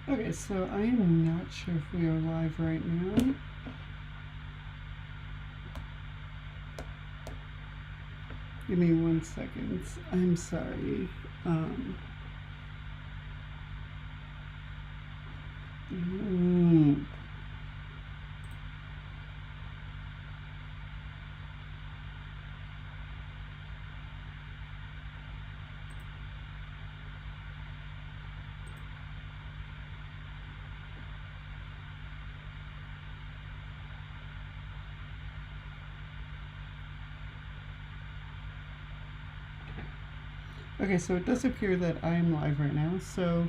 Okay, so I am not sure if we are live right now. Give me 1 second. I'm sorry. Okay, so it does appear that I am live right now, so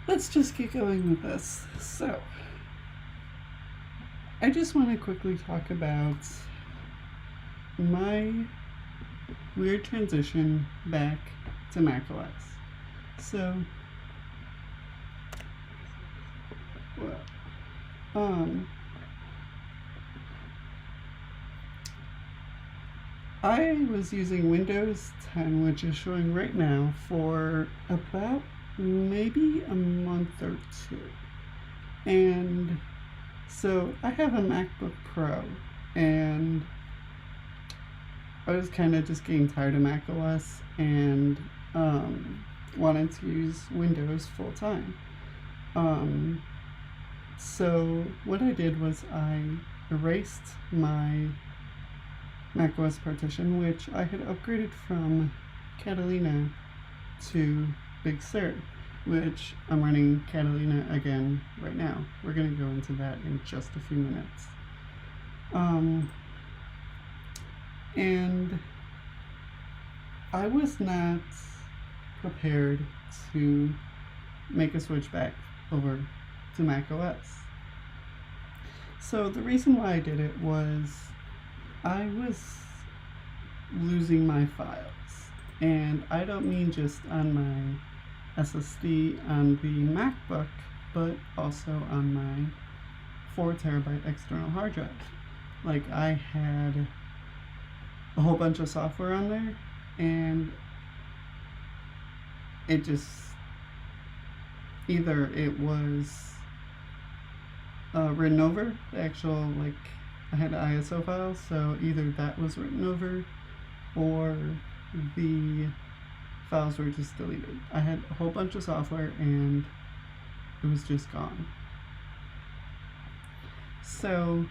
let's just get going with this. So, I just want to quickly talk about my weird transition back to macOS. So, I was using Windows 10, which is showing right now, for about maybe a month or two. And so I have a MacBook Pro, and I was kind of just getting tired of macOS and wanted to use Windows full time. So what I did was I erased my macOS partition, which I had upgraded from Catalina to Big Sur, which I'm running Catalina again right now. We're going to go into that in just a few minutes. And I was not prepared to make a switch back over to macOS. So the reason why I did it was I was losing my files. And I don't mean just on my SSD on the MacBook, but also on my 4 terabyte external hard drive. Like, I had a whole bunch of software on there, and it just, either it was written over, the actual, like, I had ISO files, so either that was written over or the files were just deleted. I had a whole bunch of software and it was just gone. So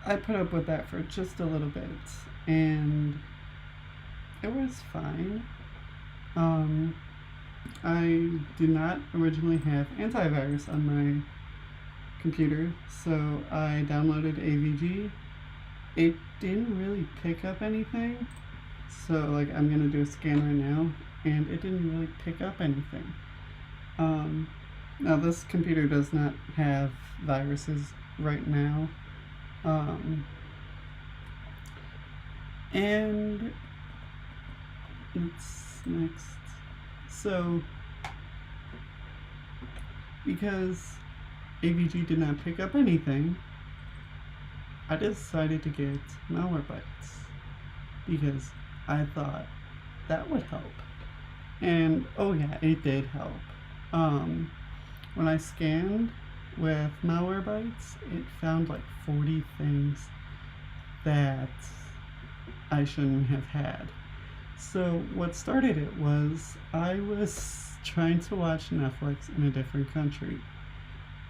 I put up with that for just a little bit, and it was fine. I do not originally have antivirus on my computer, so I downloaded AVG. It didn't really pick up anything, so like I'm gonna do a scan right now, and it didn't really pick up anything. Now this computer does not have viruses right now, and it's next. So because AVG did not pick up anything, I decided to get Malwarebytes because I thought that would help. And oh yeah, it did help. When I scanned with Malwarebytes, it found like 40 things that I shouldn't have had. So what started it was I was trying to watch Netflix in a different country,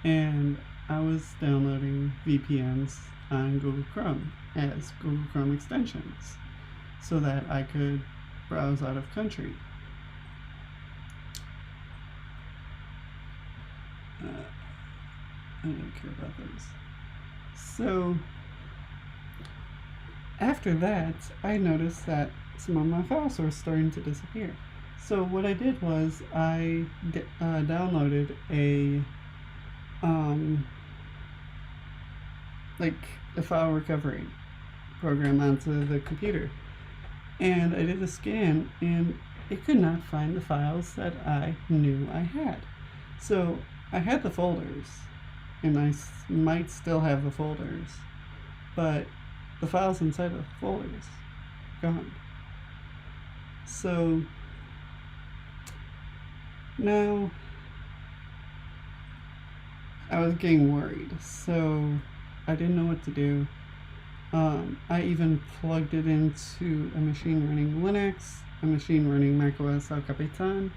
and I was downloading VPNs on Google Chrome as Google Chrome extensions so that I could browse out of country. I don't care about those. So after that, I noticed that some of my files were starting to disappear. So what I did was I downloaded a file recovery program onto the computer, and I did a scan, and it could not find the files that I knew I had. So I had the folders, and I might still have the folders, but the files inside of the folders gone. So now I was getting worried, so I didn't know what to do. I even plugged it into a machine running Linux, a machine running macOS El Capitan,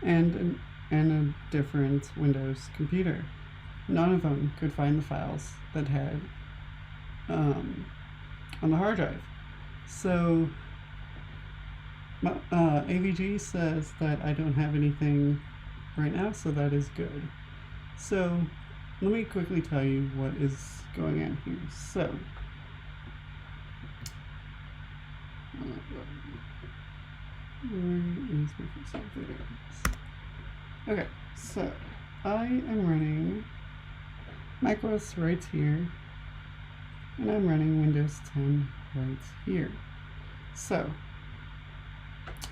and a different Windows computer. None of them could find the files that had on the hard drive. So AVG says that I don't have anything right now, so that is good. So let me quickly tell you what is going on here. So where is Microsoft? There it is. Okay, so I am running macOS right here, and I'm running Windows 10 right here. So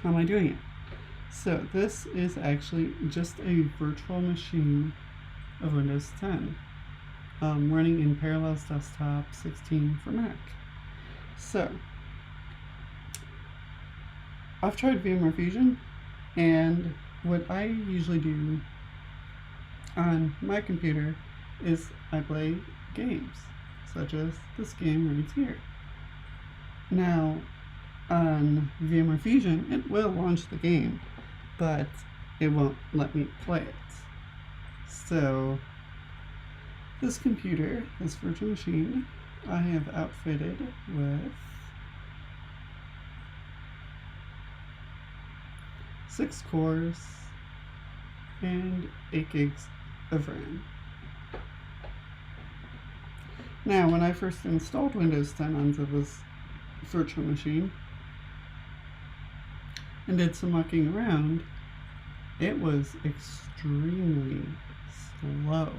how am I doing it? So this is actually just a virtual machine of Windows 10 running in Parallels Desktop 16 for Mac. So I've tried VMware Fusion, and what I usually do on my computer is I play games, such as this game right here. Now, on VMware Fusion, it will launch the game, but it won't let me play it. So, this computer, this virtual machine, I have outfitted with 6 cores and 8 gigs of RAM. Now, when I first installed Windows 10 onto this virtual machine and did some mucking around, it was extremely slow.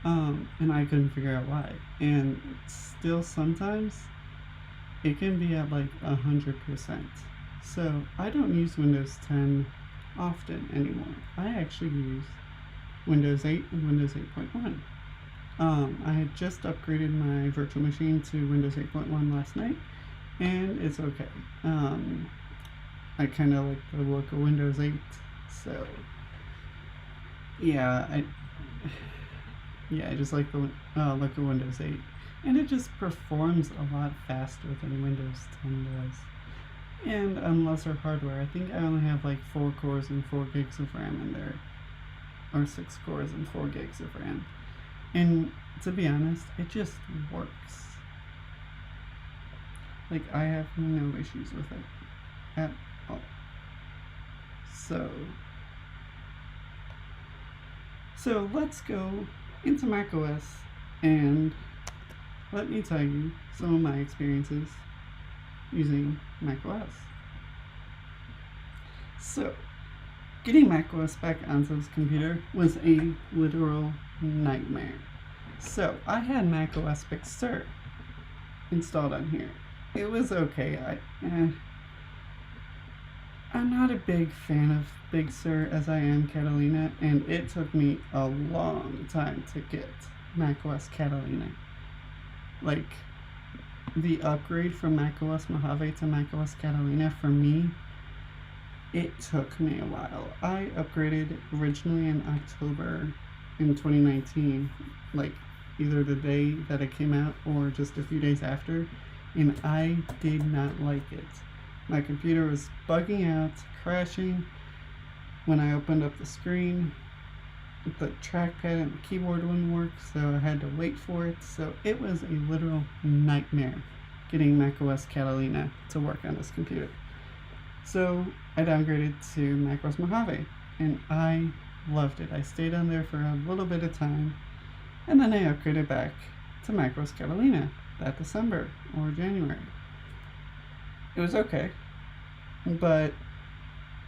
And I couldn't figure out why. And still sometimes it can be at like 100%. So I don't use Windows 10 often anymore. I actually use Windows 8 and Windows 8.1. I had just upgraded my virtual machine to Windows 8.1 last night, and it's okay. I kind of like the look of Windows 8, so yeah, I just like the look of Windows 8, and it just performs a lot faster than Windows 10 does. And on lesser hardware, I think I only have like 4 cores and 4 gigs of RAM in there, or 6 cores and 4 gigs of RAM. And to be honest, it just works. Like, I have no issues with it at all. So let's go into macOS and let me tell you some of my experiences using macOS. So, getting macOS back onto this computer was a literal nightmare. So, I had macOS Big Sur installed on here. It was okay. I'm not a big fan of Big Sur as I am Catalina, and it took me a long time to get macOS Catalina. Like, the upgrade from macOS Mojave to macOS Catalina, for me, it took me a while. I upgraded originally in October in 2019, like either the day that it came out or just a few days after, and I did not like it. My computer was bugging out, crashing. When I opened up the screen, the trackpad and the keyboard wouldn't work, so I had to wait for it. So it was a literal nightmare getting macOS Catalina to work on this computer. So I downgraded to macOS Mojave, and I loved it. I stayed on there for a little bit of time, and then I upgraded back to macOS Catalina that December or January. It was okay, but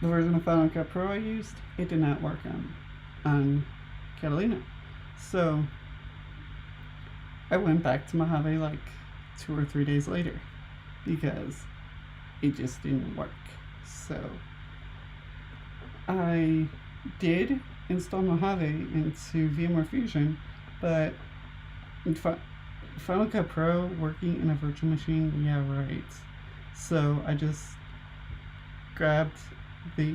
the version of Final Cut Pro I used, it did not work on Catalina. So I went back to Mojave like 2 or 3 days later because it just didn't work. So I did install Mojave into VMware Fusion, but Final Cut Pro working in a virtual machine, yeah, right. So I just grabbed the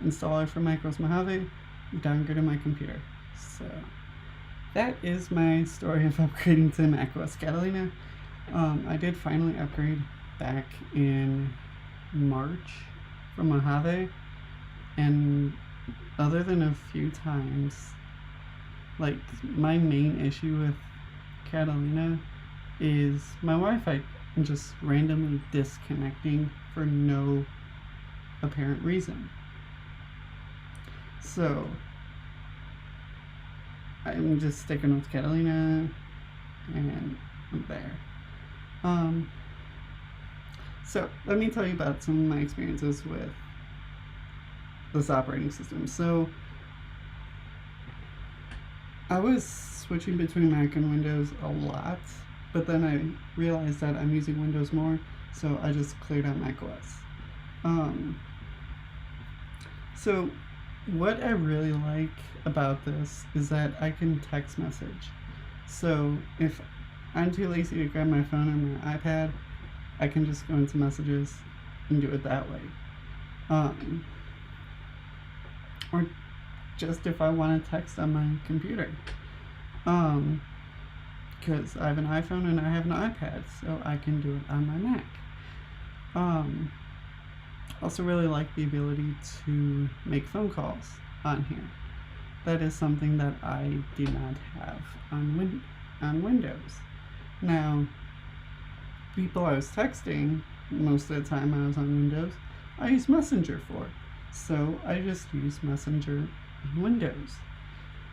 installer from macOS Mojave, downgraded my computer. So that is my story of upgrading to macOS Catalina. I did finally upgrade back in March from Mojave, and other than a few times, like, my main issue with Catalina is my Wi-Fi just randomly disconnecting for no apparent reason. So I'm just sticking with Catalina, and I'm there. So let me tell you about some of my experiences with this operating system. So I was switching between Mac and Windows a lot, but then I realized that I'm using Windows more, so I just cleared out macOS. So what I really like about this is that I can text message. So if I'm too lazy to grab my phone or my iPad, I can just go into messages and do it that way. Or just if I want to text on my computer. Because I have an iPhone and I have an iPad, so I can do it on my Mac. Also really like the ability to make phone calls on here. That is something that I do not have on Windows. Now, people I was texting, most of the time I was on Windows, I use Messenger for. So I just use Messenger on Windows,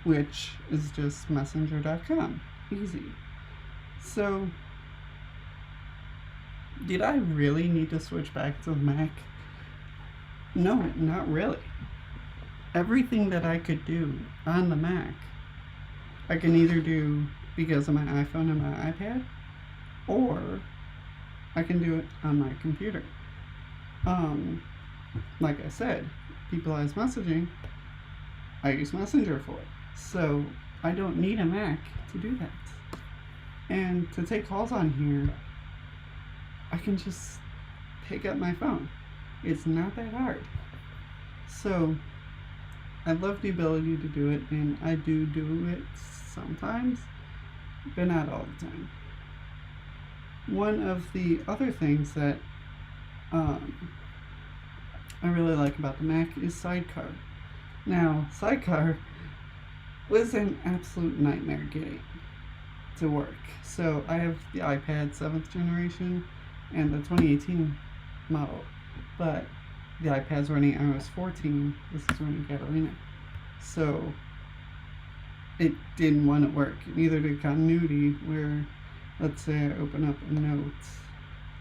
which is just messenger.com. Easy. So, did I really need to switch back to Mac? No, not really. Everything that I could do on the Mac, I can either do because of my iPhone and my iPad, or I can do it on my computer. Like I said, people I was messaging, I use Messenger for it. So I don't need a Mac to do that. And to take calls on here, I can just pick up my phone. It's not that hard. So I love the ability to do it, and I do it sometimes, but not all the time. One of the other things that I really like about the Mac is Sidecar. Now, Sidecar was an absolute nightmare getting to work. So I have the iPad 7th generation and the 2018 model, but the iPad's running iOS 14, this is running Catalina. So it didn't want to work. Neither did Continuity, where, let's say I open up a note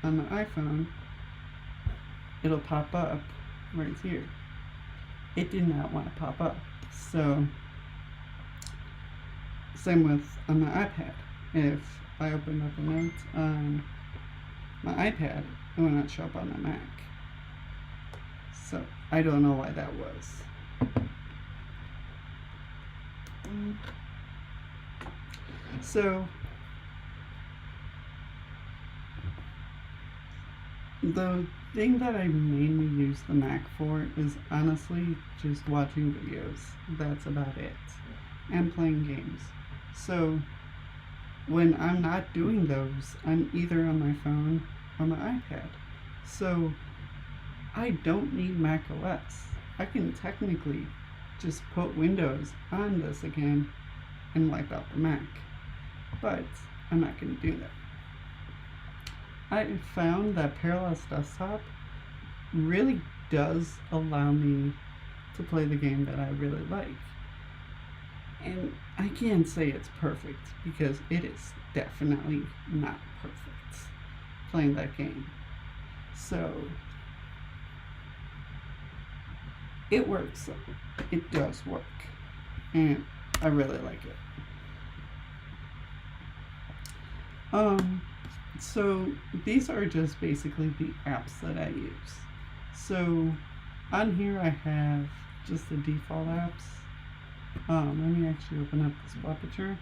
on the iPhone, it'll pop up right here. It did not want to pop up. So same with on my iPad. If I open up a note on my iPad, it will not show up on my Mac. So I don't know why that was. So the thing that I mainly use the Mac for is honestly just watching videos. That's about it. And playing games. So when I'm not doing those, I'm either on my phone or my iPad. So I don't need macOS. I can technically just put Windows on this again and wipe out the Mac. But I'm not going to do that. I found that Parallels Desktop really does allow me to play the game that I really like. And I can't say it's perfect, because it is definitely not perfect playing that game. So it works. It does work. And I really like it. So these are just basically the apps that I use. So on here I have just the default apps. Let me actually open up this Puppetry.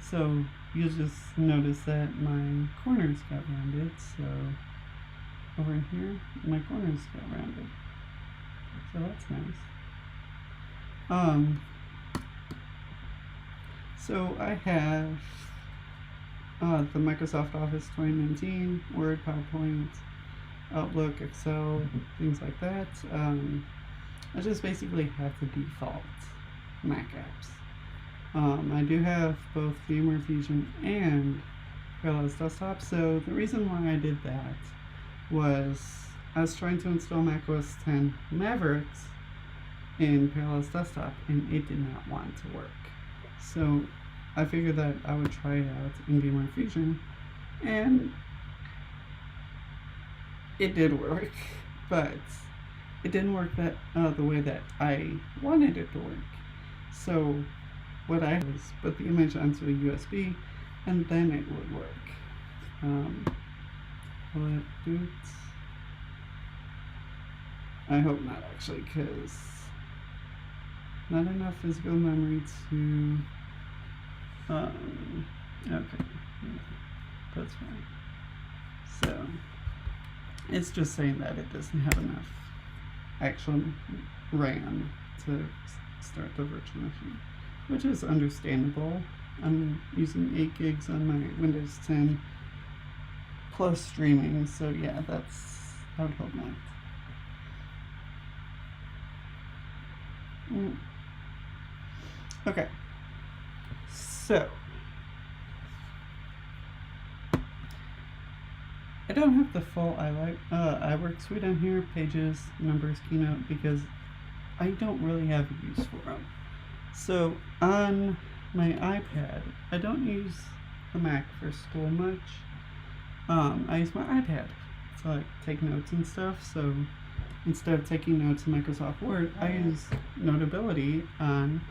So you'll just notice that my corners got rounded. So over here, my corners got rounded. So that's nice. So I have the Microsoft Office 2019, Word, PowerPoint, Outlook, Excel, things like that. I just basically have the default Mac apps. I do have both VMware Fusion and Parallels Desktop, so the reason why I did that was I was trying to install macOS 10 Mavericks in Parallels Desktop and it did not want to work. So I figured that I would try it out in VMware Fusion, and it did work, but it didn't work that the way that I wanted it to work. So what I did was put the image onto a USB, and then it would work. Will it do it? I hope not, actually, because not enough physical memory to. Okay, that's fine. So it's just saying that it doesn't have enough actual RAM to start the virtual machine, which is understandable. I'm using 8 gigs on my Windows 10 plus streaming, so yeah, I would hope not. Okay, so I don't have the full iWork suite on here, Pages, Numbers, Keynote, because I don't really have a use for them. So on my iPad, I don't use the Mac for school much. I use my iPad to like take notes and stuff. So instead of taking notes in Microsoft Word, I use Notability on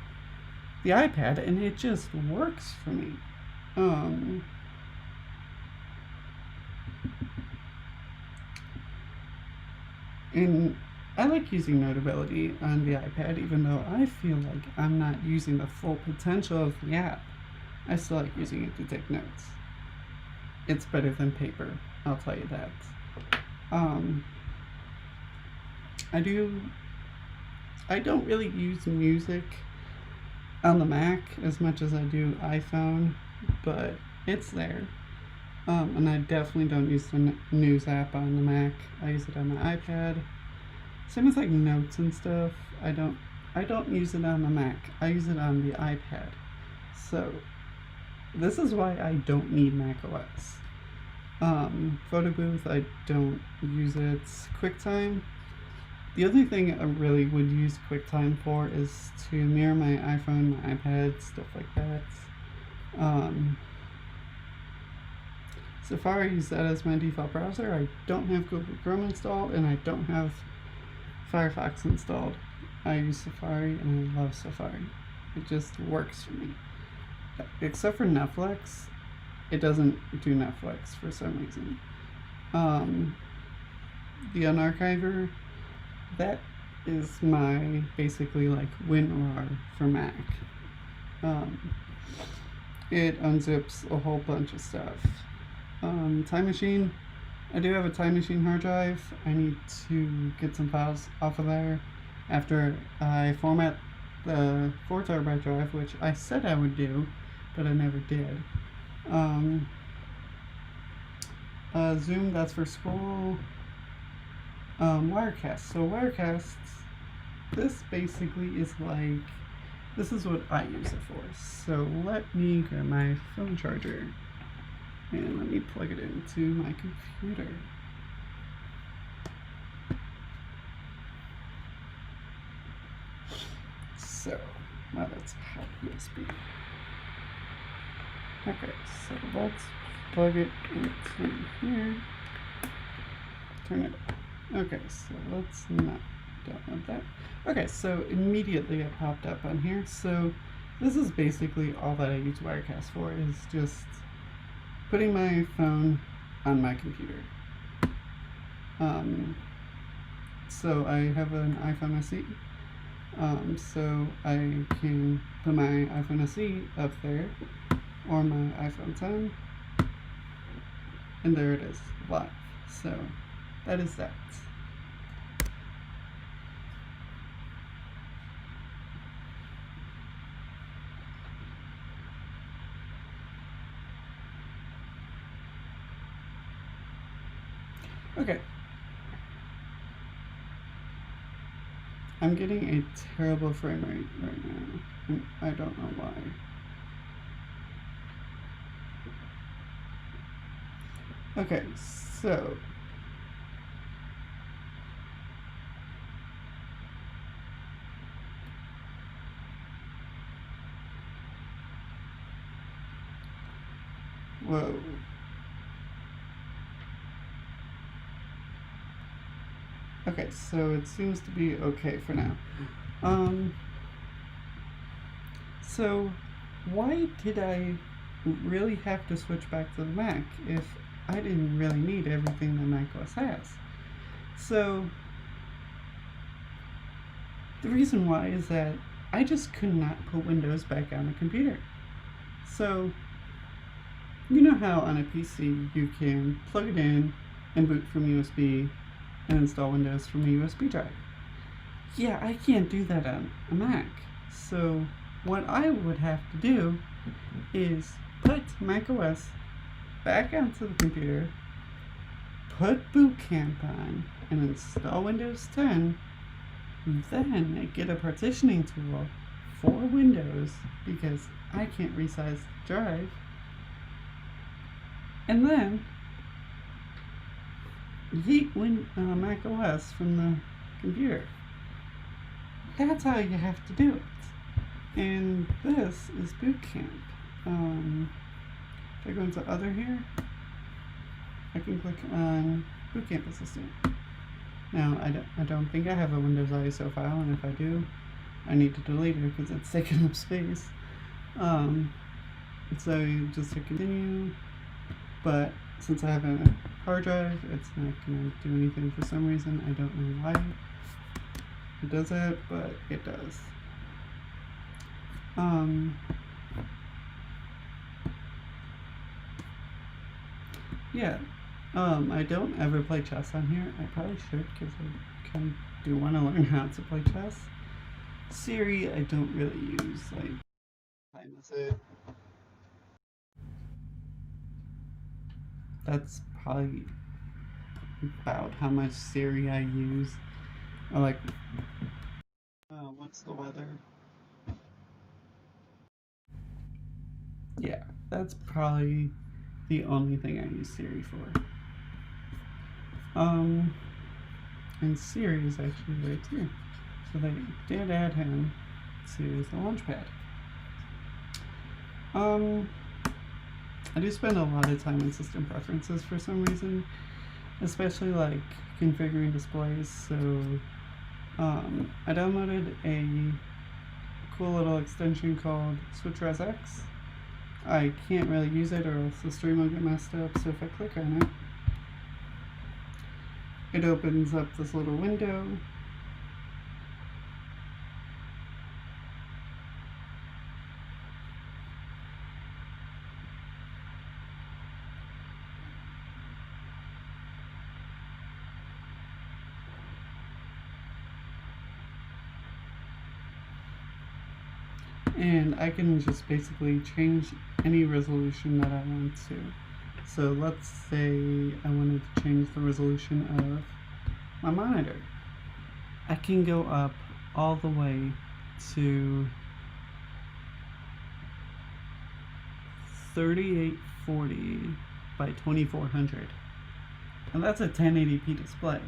the iPad, and it just works for me. And I like using Notability on the iPad, even though I feel like I'm not using the full potential of the app. I still like using it to take notes. It's better than paper, I'll tell you that. I don't really use music on the Mac as much as I do iPhone, but it's there. And I definitely don't use the news app on the Mac. I use it on my iPad. Same as like notes and stuff. I don't use it on the Mac. I use it on the iPad. So this is why I don't need macOS. Photo Booth, I don't use it. QuickTime. The only thing I really would use QuickTime for is to mirror my iPhone, my iPad, stuff like that. Safari, I use that as my default browser. I don't have Google Chrome installed, and I don't have Firefox installed. I use Safari, and I love Safari. It just works for me. Except for Netflix, it doesn't do Netflix for some reason. The Unarchiver, that is my basically like WinRAR for Mac. It unzips a whole bunch of stuff. Time Machine, I do have a Time Machine hard drive. I need to get some files off of there after I format the 4 terabyte drive, which I said I would do, but I never did. Zoom, that's for school. Wirecast. So Wirecast, this basically is like, this is what I use it for. So let me grab my phone charger and let me plug it into my computer. So, now that's hot USB. Okay, so let's plug it into here. Turn it on. Okay, so let's not, don't want that. Okay, so immediately it popped up on here. So this is basically all that I use Wirecast for, is just putting my phone on my computer. So I have an iPhone SE. So I can put my iPhone SE up there, or my iPhone 10, and there it is, live. So that is that. Okay. I'm getting a terrible frame rate right now, and I don't know why. Okay, so whoa. Okay, so it seems to be okay for now. So why did I really have to switch back to the Mac if I didn't really need everything that macOS has? So the reason why is that I just could not put Windows back on the computer. So you know how on a PC you can plug it in and boot from USB and install Windows from a USB drive. Yeah, I can't do that on a Mac. So what I would have to do is put macOS back onto the computer, put Boot Camp on, and install Windows 10, then get a partitioning tool for Windows because I can't resize the drive, and then yeet macOS from the computer. That's how you have to do it. And this is Boot Camp. If I go into Other here, I can click on Boot Camp Assistant. Now, I don't think I have a Windows ISO file, and if I do, I need to delete it because it's taking up space. So you just hit continue, but since I have a hard drive, it's not going to do anything for some reason. I don't know why it does that, but it does. Yeah, I don't ever play chess on here. I probably should because I kind of do want to learn how to play chess. Siri, I don't really use. Like, time is it? That's probably about how much Siri I use. Or like, what's the weather? Yeah, that's probably the only thing I use Siri for. And Siri is actually right here. So they did add him to the Launchpad. I do spend a lot of time in system preferences for some reason, especially like configuring displays. So I downloaded a cool little extension called SwitchResX. I can't really use it or else the stream will get messed up, so if I click on it, it opens up this little window. And I can just basically change any resolution that I want to. So let's say I wanted to change the resolution of my monitor. I can go up all the way to 3840 by 2400. And that's a 1080p display.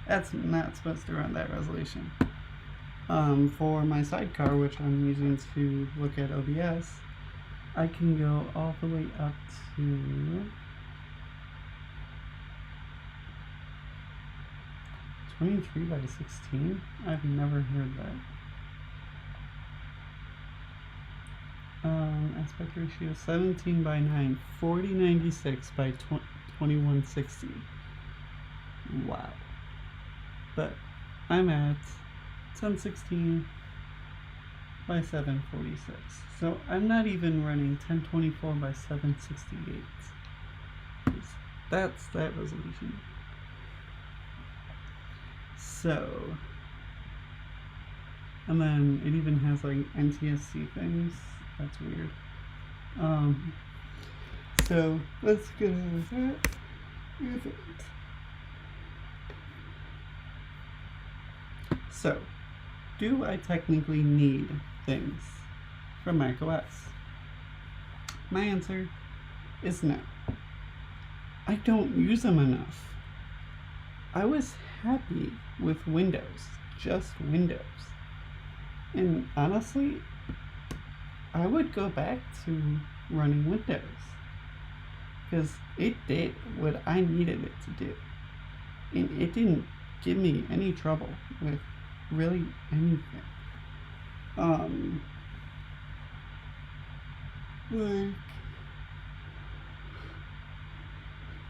That's not supposed to run that resolution. For my sidecar, which I'm using to look at OBS, I can go all the way up to 23 by 16. I've never heard that. Aspect ratio 17 by 9, 4096 by 2160. Wow. But I'm at 1016 by 746. So I'm not even running 1024 by 768. That's that resolution. So, and then it even has like NTSC things. That's weird. So let's get into that with it. So, do I technically need things from macOS? My answer is no. I don't use them enough. I was happy with Windows, just Windows. And honestly, I would go back to running Windows because it did what I needed it to do. And it didn't give me any trouble with really anything. Like,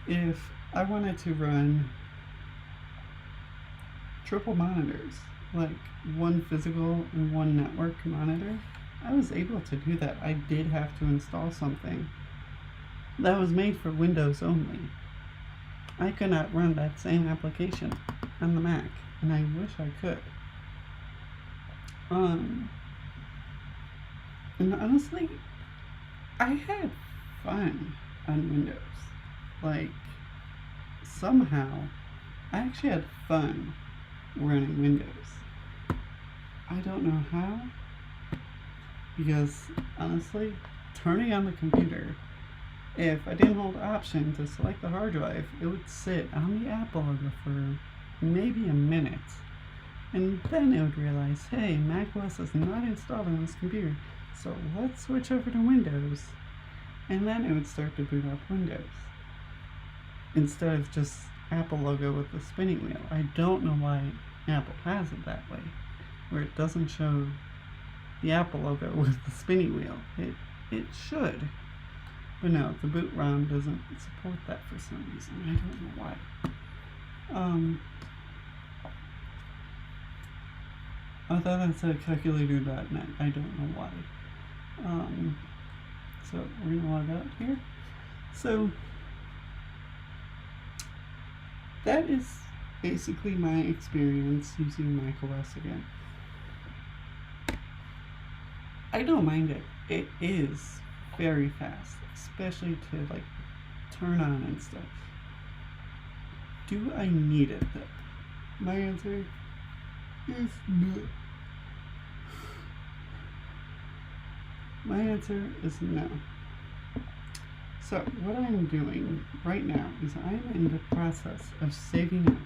if I wanted to run triple monitors, like one physical and one network monitor, I was able to do that. I did have to install something that was made for Windows only. I could not run that same application on the Mac, and I wish I could. And honestly, I had fun on Windows. Like, somehow, I actually had fun running Windows. I don't know how, because honestly, turning on the computer, if I didn't hold Option to select the hard drive, it would sit on the app logo for maybe a minute. And then it would realize, hey, macOS is not installed on this computer, so let's switch over to Windows. And then it would start to boot up Windows, instead of just Apple logo with the spinning wheel. I don't know why Apple has it that way, where it doesn't show the Apple logo with the spinning wheel. It should. But no, the boot ROM doesn't support that for some reason. I don't know why. I thought that said calculator.net. I don't know why. So we're gonna log out here. So that is basically my experience using macOS again. I don't mind it. It is very fast, especially to like turn on and stuff. Do I need it though? My answer is no. My answer is no. So what I'm doing right now is I'm in the process of saving up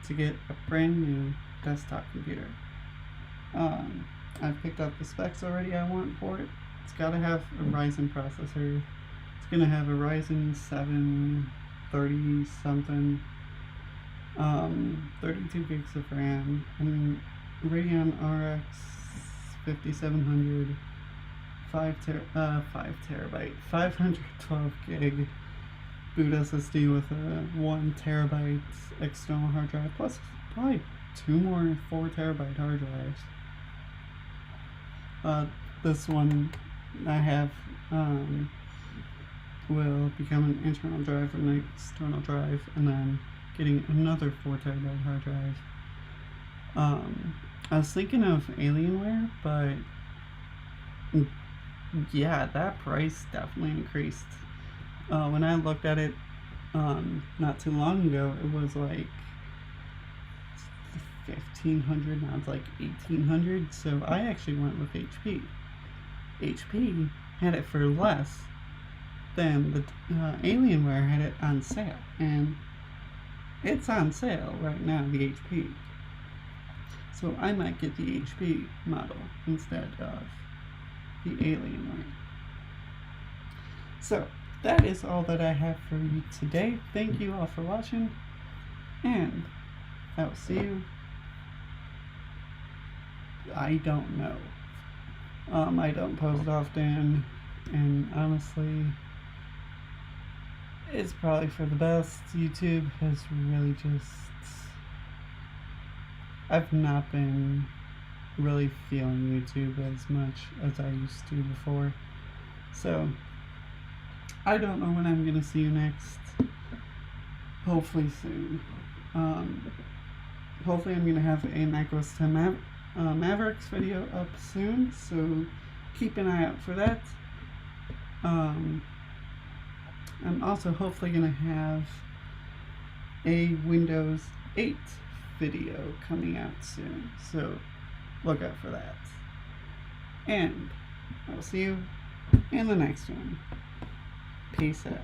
to get a brand new desktop computer. I've picked up the specs already I want for it. It's got to have a Ryzen processor. It's going to have a Ryzen 7 30 something, 32 gigs of RAM, and Radeon RX 5700, 5 terabyte, 512 gig boot SSD with a 1 terabyte external hard drive, plus probably 2 more 4 terabyte hard drives. This one I have will become an internal drive and an external drive, and then getting another 4 terabyte hard drive. I was thinking of Alienware, but yeah, that price definitely increased. When I looked at it not too long ago, it was like $1,500, now it's like $1,800. So I actually went with HP. HP had it for less than the Alienware had it on sale, and it's on sale right now, the HP. So I might get the HP model instead of the Alienware. So that is all that I have for you today. Thank you all for watching, and I will see you. I don't know. I don't post often, and honestly, it's probably for the best. YouTube has really just... I've not been really feeling YouTube as much as I used to before. So, I don't know when I'm going to see you next. Hopefully soon. Hopefully I'm going to have a macOS 10 Mavericks video up soon, so keep an eye out for that. I'm also hopefully going to have a Windows 8 video coming out soon, so look out for that. And I will see you in the next one. Peace out.